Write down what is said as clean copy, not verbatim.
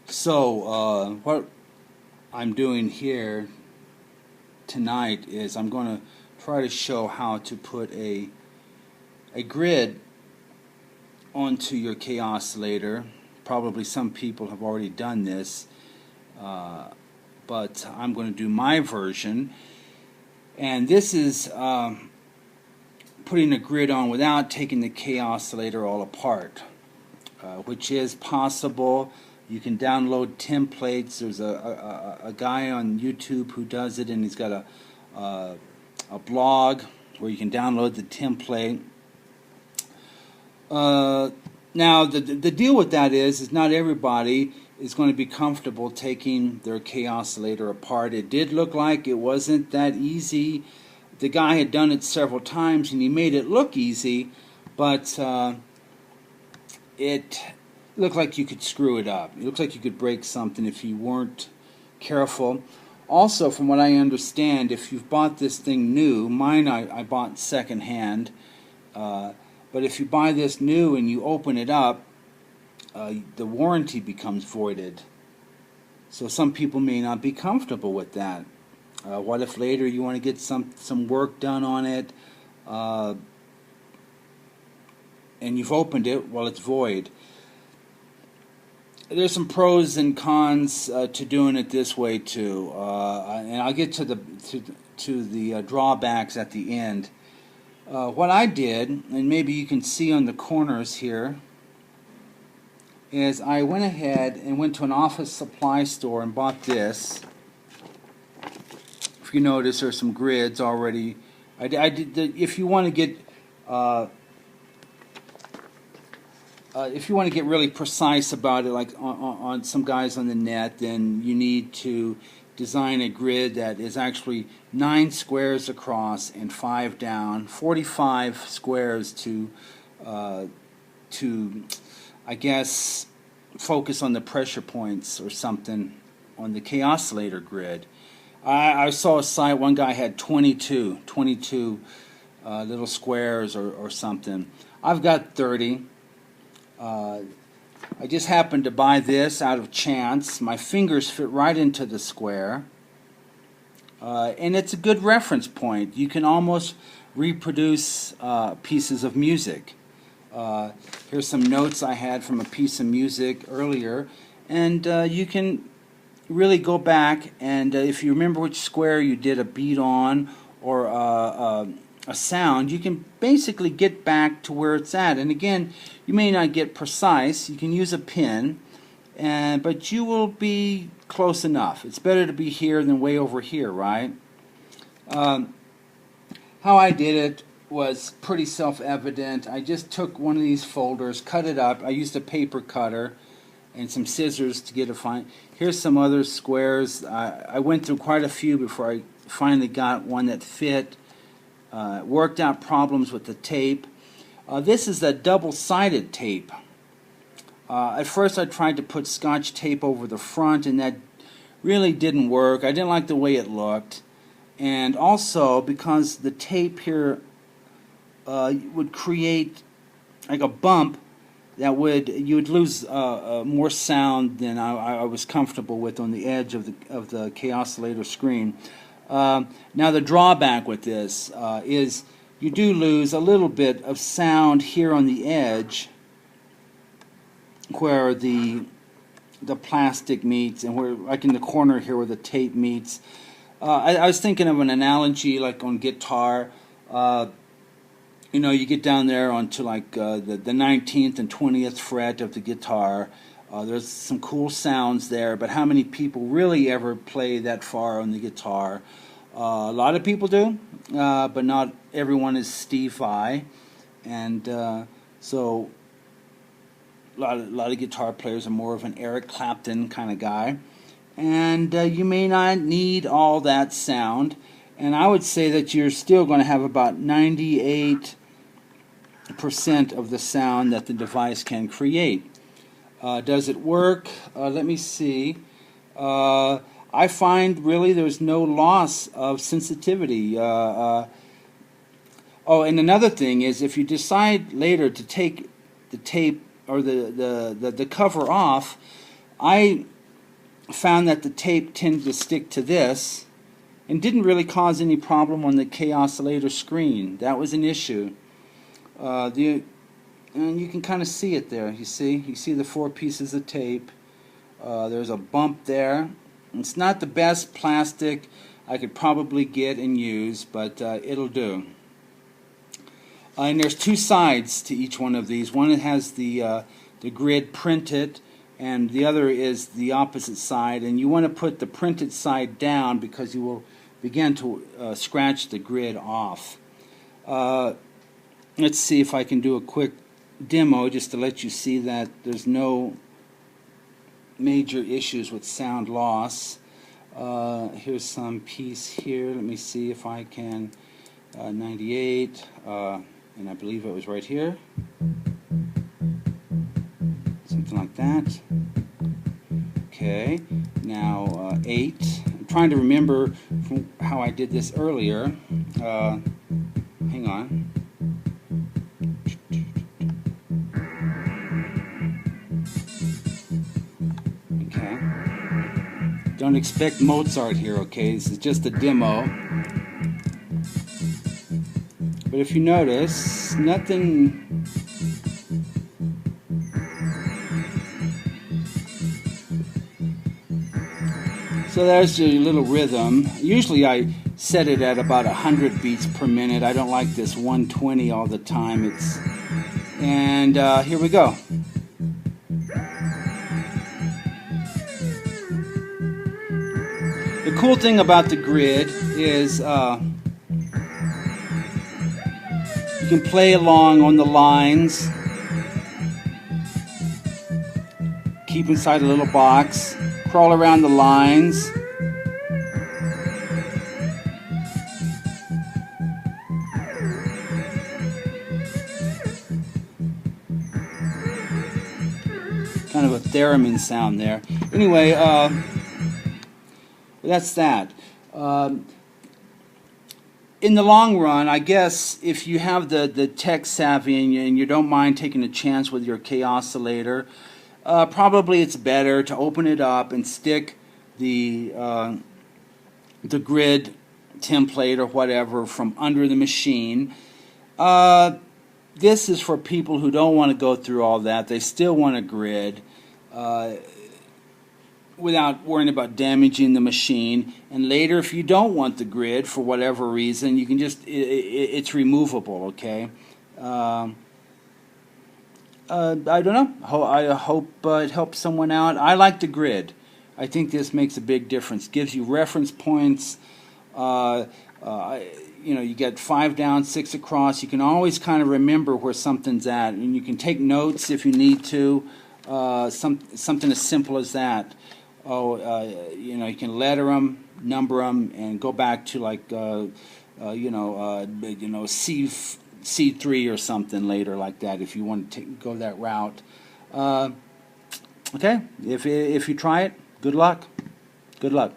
So what I'm doing here tonight is I'm going to try to show how to put a grid onto your Kaossilator. Probably some people have already done this, but I'm going to do my version. And this is putting a grid on without taking the Kaossilator all apart, which is possible. You can download templates. There's a guy on YouTube who does it, and he's got a blog where you can download the template. Now, the deal with that is not everybody is going to be comfortable taking their Kaossilator apart. It did look like it wasn't that easy. The guy had done it several times, and he made it look easy, but it looked like you could screw it up. It looks like you could break something if you weren't careful. Also, from what I understand, if you've bought this thing new, mine I bought secondhand, but if you buy this new and you open it up, the warranty becomes voided. So some people may not be comfortable with that. What if later you want to get some work done on it, and you've opened it, well, it's void. There's some pros and cons to doing it this way too, and I'll get to the drawbacks at the end. What I did, and maybe you can see on the corners here, is I went ahead and went to an office supply store and bought this. If you notice, there's some grids already. If you want to get if you want to get really precise about it, like on some guys on the net, then you need to design a grid that is actually 9 squares across and 5 down, 45 squares to I guess focus on the pressure points or something on the Kaossilator grid. I saw a site, one guy had 22 little squares or something. I've got 30. I just happened to buy this out of chance. My fingers fit right into the square. And it's a good reference point. You can almost reproduce pieces of music. Here's some notes I had from a piece of music earlier. And you can really go back, and if you remember which square you did a beat on or a sound, you can basically get back to where it's at. And again, you may not get precise. You can use a pin, but you will be close enough. It's better to be here than way over here, right? How I did it was pretty self-evident. I just took one of these folders, cut it up. I used a paper cutter and some scissors to get a fine. Here's some other squares. I went through quite a few before I finally got one that fit. Worked out problems with the tape. This is a double-sided tape. At first I tried to put Scotch tape over the front, and that really didn't work. I didn't like the way it looked. And also because the tape here would create like a bump that you would lose more sound than I was comfortable with on the edge of the Kaossilator screen. Now the drawback with this is you do lose a little bit of sound here on the edge where the plastic meets, and where, like in the corner here where the tape meets. I was thinking of an analogy like on guitar. You know, you get down there onto like the 19th and 20th fret of the guitar. There's some cool sounds there, but how many people really ever play that far on the guitar? A lot of people do, but not everyone is Steve Vai, and so a lot of guitar players are more of an Eric Clapton kind of guy, and you may not need all that sound. And I would say that you're still going to have about 98% of the sound that the device can create. Does it work? Let me see. I find really there's no loss of sensitivity. Oh, and another thing is, if you decide later to take the tape or the cover off, I found that the tape tended to stick to this and didn't really cause any problem on the Kaossilator screen. That was an issue. And you can kind of see it there. You see the 4 pieces of tape. There's a bump there. It's not the best plastic I could probably get and use, but it'll do. And there's 2 sides to each one of these. One has the grid printed, and the other is the opposite side. And you want to put the printed side down because you will begin to scratch the grid off. Let's see if I can do a quick demo just to let you see that there's no major issues with sound loss. Here's some piece here. Let me see if I can. 98, and I believe it was right here. Something like that. Okay, now 8. I'm trying to remember from how I did this earlier. Hang on. Okay. Don't expect Mozart here, okay? This is just a demo. But if you notice, nothing... So there's your little rhythm. Usually I set it at about 100 beats per minute. I don't like this 120 all the time. And here we go. The cool thing about the grid is you can play along on the lines, keep inside a little box, crawl around the lines. Kind of a theremin sound there. Anyway, that's that. In the long run, I guess if you have the tech savvy and you don't mind taking a chance with your Kaossilator, probably it's better to open it up and stick the grid template or whatever from under the machine. This is for people who don't want to go through all that. They still want a grid without worrying about damaging the machine. And later, if you don't want the grid for whatever reason, you can just, it's removable, okay? I don't know. I hope it helps someone out. I like the grid. I think this makes a big difference. Gives you reference points. You get 5 down, 6 across. You can always kind of remember where something's at, and you can take notes if you need to. Something as simple as that. You can letter them, number them, and go back to like C3 or something later like that if you want to go that route. Okay, if you try it, good luck. Good luck.